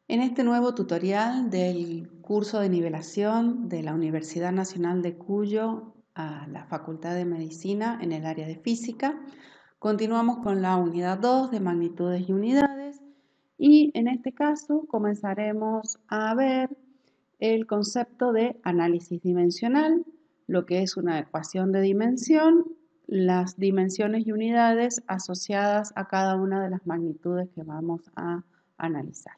En este nuevo tutorial del curso de nivelación de la Universidad Nacional de Cuyo a la Facultad de Medicina en el área de Física, continuamos con la unidad 2 de magnitudes y unidades y en este caso comenzaremos a ver el concepto de análisis dimensional, lo que es una ecuación de dimensión, las dimensiones y unidades asociadas a cada una de las magnitudes que vamos a analizar.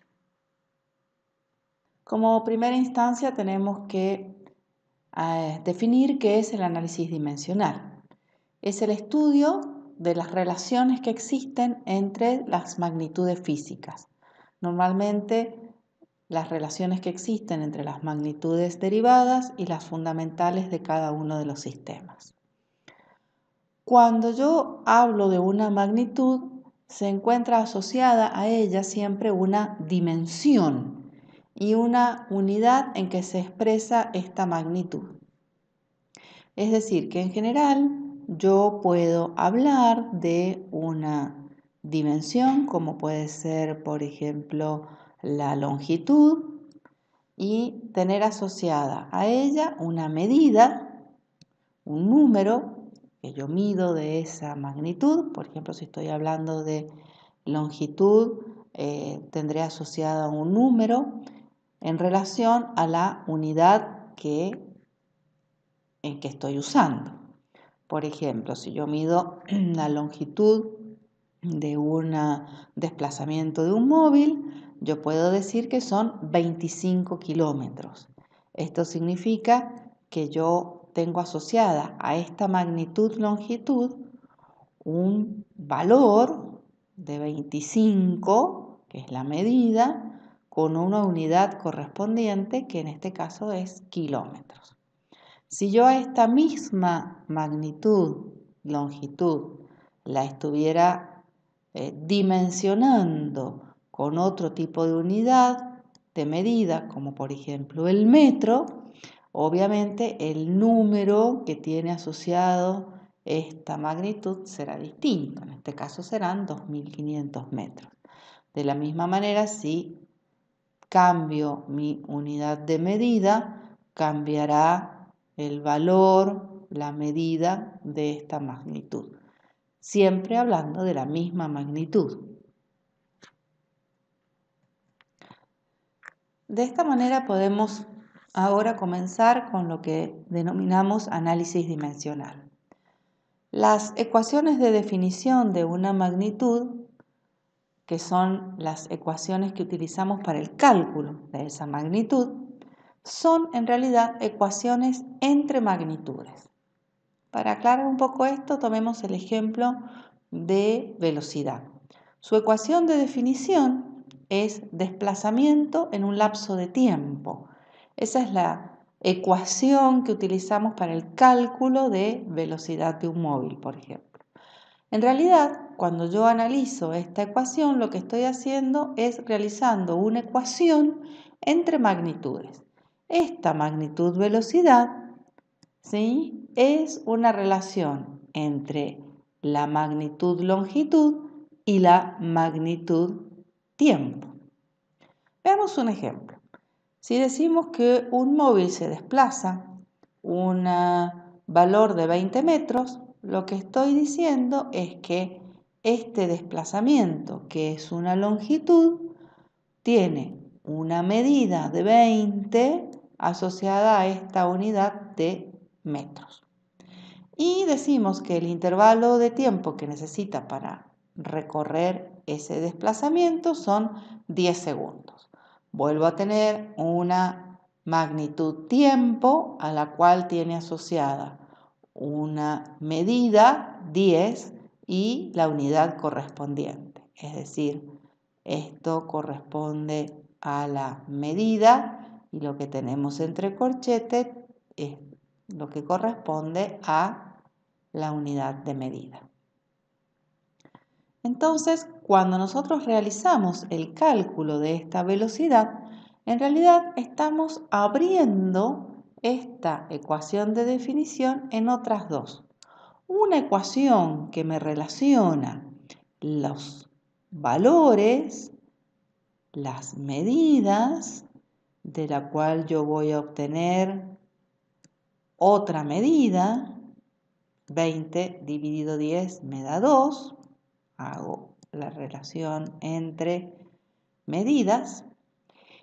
Como primera instancia tenemos que definir qué es el análisis dimensional. Es el estudio de las relaciones que existen entre las magnitudes físicas. Normalmente las relaciones que existen entre las magnitudes derivadas y las fundamentales de cada uno de los sistemas. Cuando yo hablo de una magnitud, se encuentra asociada a ella siempre una dimensión y una unidad en que se expresa esta magnitud. Es decir, que en general yo puedo hablar de una dimensión, como puede ser, por ejemplo, la longitud, y tener asociada a ella una medida, un número que yo mido de esa magnitud. Por ejemplo, si estoy hablando de longitud, tendré asociada un número en relación a la unidad en que estoy usando. Por ejemplo, si yo mido la longitud de un desplazamiento de un móvil, yo puedo decir que son 25 kilómetros. Esto significa que yo tengo asociada a esta magnitud longitud un valor de 25, que es la medida, con una unidad correspondiente, que en este caso es kilómetros. Si yo a esta misma magnitud, longitud, la estuviera dimensionando con otro tipo de unidad de medida, como por ejemplo el metro, obviamente el número que tiene asociado esta magnitud será distinto. En este caso serán 2500 metros. De la misma manera, si cambio mi unidad de medida, cambiará el valor, la medida de esta magnitud. Siempre hablando de la misma magnitud. De esta manera podemos ahora comenzar con lo que denominamos análisis dimensional. Las ecuaciones de definición de una magnitud, que son las ecuaciones que utilizamos para el cálculo de esa magnitud, son en realidad ecuaciones entre magnitudes. Para aclarar un poco esto, tomemos el ejemplo de velocidad. Su ecuación de definición es desplazamiento en un lapso de tiempo. Esa es la ecuación que utilizamos para el cálculo de velocidad de un móvil, por ejemplo. En realidad, cuando yo analizo esta ecuación, lo que estoy haciendo es realizando una ecuación entre magnitudes. Esta magnitud velocidad, ¿sí?, es una relación entre la magnitud longitud y la magnitud tiempo. Veamos un ejemplo. Si decimos que un móvil se desplaza un valor de 20 metros, lo que estoy diciendo es que este desplazamiento, que es una longitud, tiene una medida de 20 asociada a esta unidad de metros. Y decimos que el intervalo de tiempo que necesita para recorrer ese desplazamiento son 10 segundos. Vuelvo a tener una magnitud tiempo a la cual tiene asociada una medida 10 y la unidad correspondiente. Es decir, esto corresponde a la medida y lo que tenemos entre corchetes es lo que corresponde a la unidad de medida. Entonces, cuando nosotros realizamos el cálculo de esta velocidad, en realidad estamos abriendo esta ecuación de definición en otras dos. Una ecuación que me relaciona los valores las medidas, de la cual yo voy a obtener otra medida. 20 dividido 10 me da 2. Hago la relación entre medidas.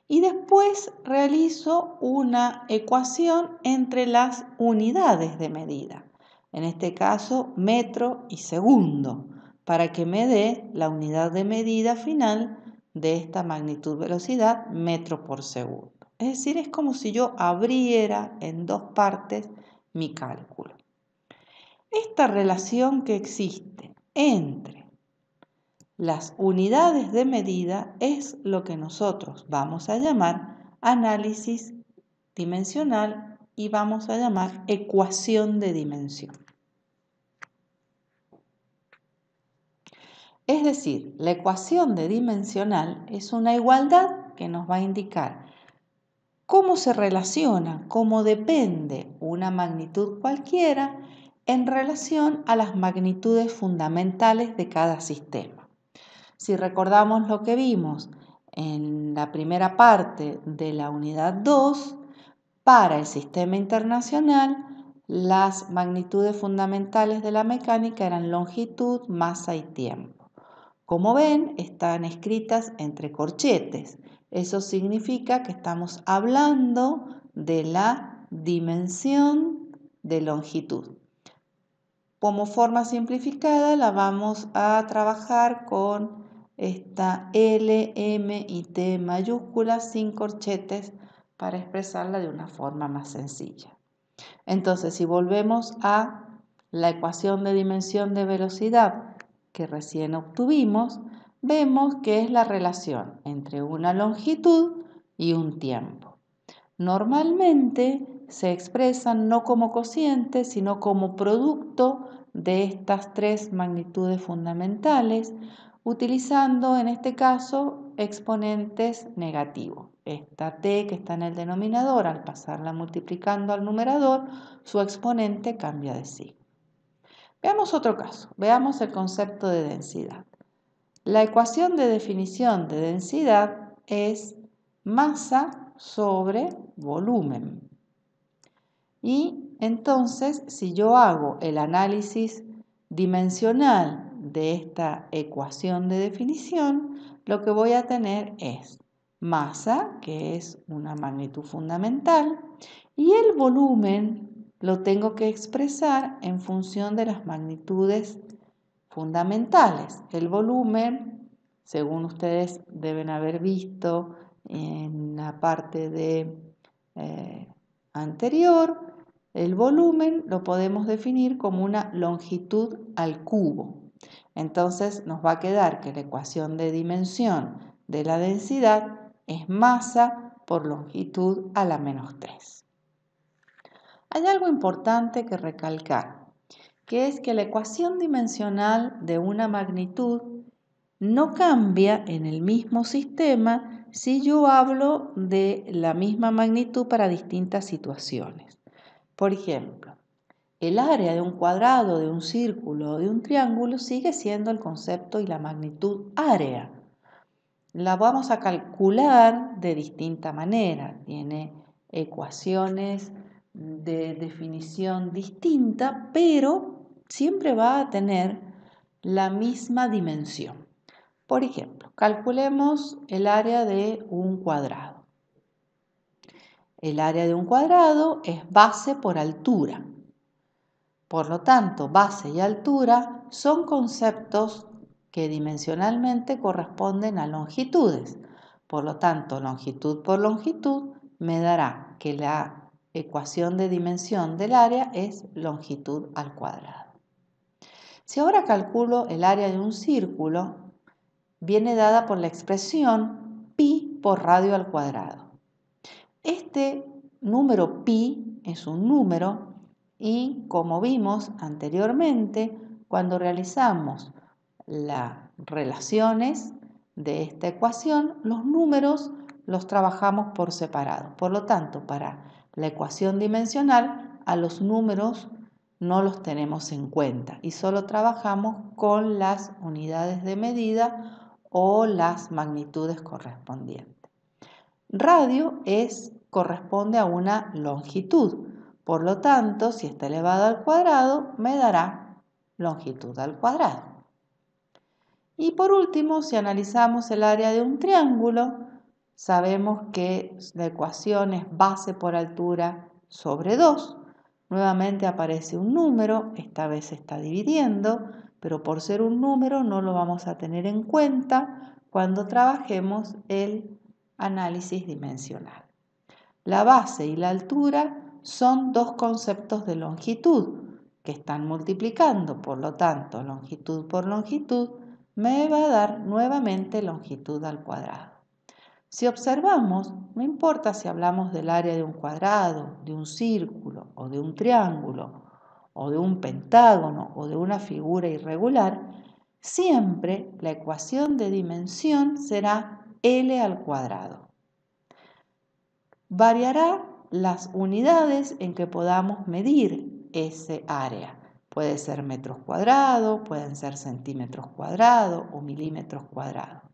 Y después realizo una ecuación entre las unidades de medida. En este caso, metro y segundo, para que me dé la unidad de medida final de esta magnitud velocidad, metro por segundo. Es decir, es como si yo abriera en dos partes mi cálculo. Esta relación que existe entre las unidades de medida es lo que nosotros vamos a llamar análisis dimensional y vamos a llamar ecuación de dimensión. Es decir, la ecuación de dimensional es una igualdad que nos va a indicar cómo se relaciona, cómo depende una magnitud cualquiera en relación a las magnitudes fundamentales de cada sistema. Si recordamos lo que vimos en la primera parte de la unidad 2, para el sistema internacional, las magnitudes fundamentales de la mecánica eran longitud, masa y tiempo. Como ven, están escritas entre corchetes. Eso significa que estamos hablando de la dimensión de longitud. Como forma simplificada la vamos a trabajar con esta L, M y T mayúsculas sin corchetes para expresarla de una forma más sencilla. Entonces, si volvemos a la ecuación de dimensión de velocidad que recién obtuvimos, vemos que es la relación entre una longitud y un tiempo. Normalmente se expresan no como cociente, sino como producto de estas tres magnitudes fundamentales, utilizando en este caso exponentes negativos. Esta t que está en el denominador, al pasarla multiplicando al numerador, su exponente cambia de signo. Veamos otro caso, veamos el concepto de densidad. La ecuación de definición de densidad es masa sobre volumen. Y entonces, si yo hago el análisis dimensional de esta ecuación de definición, lo que voy a tener es masa, que es una magnitud fundamental, y el volumen lo tengo que expresar en función de las magnitudes fundamentales. El volumen, según ustedes deben haber visto en la parte de anterior, el volumen lo podemos definir como una longitud al cubo. Entonces nos va a quedar que la ecuación de dimensión de la densidad es masa por longitud a la menos 3. Hay algo importante que recalcar, que es que la ecuación dimensional de una magnitud no cambia en el mismo sistema si yo hablo de la misma magnitud para distintas situaciones. Por ejemplo, el área de un cuadrado, de un círculo o de un triángulo sigue siendo el concepto y la magnitud área. La vamos a calcular de distinta manera. Tiene ecuaciones de definición distinta, pero siempre va a tener la misma dimensión. Por ejemplo, calculemos el área de un cuadrado. El área de un cuadrado es base por altura. Por lo tanto, base y altura son conceptos que dimensionalmente corresponden a longitudes. Por lo tanto, longitud por longitud me dará que la ecuación de dimensión del área es longitud al cuadrado. Si ahora calculo el área de un círculo, viene dada por la expresión pi por radio al cuadrado. Este número pi es un número y, como vimos anteriormente, cuando realizamos las relaciones de esta ecuación, los números los trabajamos por separado. Por lo tanto, para la ecuación dimensional, a los números no los tenemos en cuenta y solo trabajamos con las unidades de medida o las magnitudes correspondientes. Radio corresponde a una longitud. Por lo tanto, si está elevado al cuadrado, me dará longitud al cuadrado. Y por último, si analizamos el área de un triángulo, sabemos que la ecuación es base por altura sobre 2. Nuevamente aparece un número, esta vez se está dividiendo, pero por ser un número no lo vamos a tener en cuenta cuando trabajemos el análisis dimensional. La base y la altura son dos conceptos de longitud que están multiplicando, por lo tanto, longitud por longitud me va a dar nuevamente longitud al cuadrado. Si observamos, no importa si hablamos del área de un cuadrado, de un círculo o de un triángulo, o de un pentágono o de una figura irregular, siempre la ecuación de dimensión será L al cuadrado. Variará las unidades en que podamos medir ese área. Puede ser metros cuadrados, pueden ser centímetros cuadrados o milímetros cuadrados.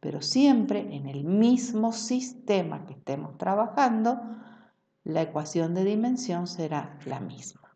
Pero siempre en el mismo sistema que estemos trabajando, la ecuación de dimensión será la misma.